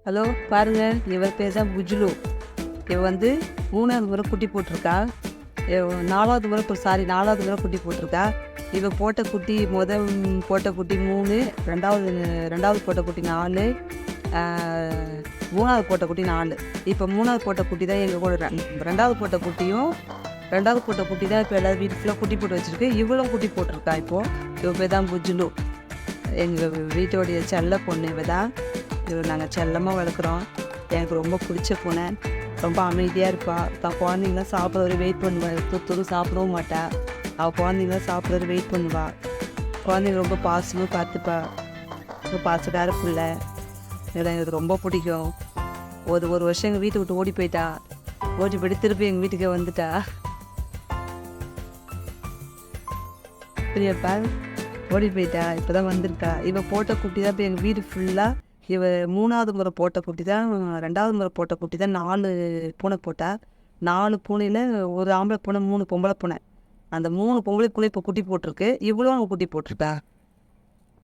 Hello பாருங்க, இவர் பேர் தான் புஜ்லு. இவ வந்து 3வது முறை குட்டி போட்டிருக்கா. 4வது முறை குட்டி போட்டிருக்கா. இவ போட்ட குட்டி போட்ட குட்டி 3, ரெண்டாவது போட்ட குட்டி 4, 3வது போட்ட குட்டி 4. இப்போ 3வது போட்ட குட்டி தான் எங்கள் கூட. 2வது போட்ட குட்டி தான் இப்போ எல்லாரும் வீட்டு ஃபுல்லாக குட்டி போட்டு வச்சுருக்கு. இவளும் குட்டி போட்டிருக்கா. இப்போது இவ பேர் தான் புஜ்லு. எங்கள் வீட்டோடைய செல்ல பொண்ணு இவ தான். இவர் நாங்கள் செல்லமாக வளர்க்குறோம். எனக்கு ரொம்ப பிடிச்ச பூனை. ரொம்ப அமைதியாக இருப்பாள். தான் குழந்தைங்களாம் சாப்பிட்ற வெயிட் பண்ணுவாள். துரு சாப்பிடவும் மாட்டாள். அவள் குழந்தைங்களாம் சாப்பிட்ற வெயிட் பண்ணுவாள். குழந்தைங்க ரொம்ப பாசமாக பார்த்துப்பா. ரொம்ப பாசக்கார பிள்ளை. இதில் எனக்கு ரொம்ப பிடிக்கும். ஒரு வருஷம் எங்கள் வீட்டை விட்டு ஓடி போயிட்டா. ஓடி போயிட்டு திருப்பி எங்கள் வீட்டுக்கே வந்துட்டா. புரியப்பா, ஓடி போயிட்டா. இப்போ தான் வந்திருக்கா. இவன் போட்ட குட்டி தான் இப்போ எங்கள் வீடு ஃபுல்லாக. இவ 3வது முறை போட்ட குட்டி தான். 2வது முறை போட்ட குட்டி தான் 4 பூனை போட்டா. 4 பூனையில் ஒரு ஆம்பளை பூனை, 3 பொம்பளை பூனை. அந்த 3 பொம்பளை பூனை இப்போ குட்டி போட்டிருக்கு. இவ்வளோ குட்டி போட்டிருக்கா.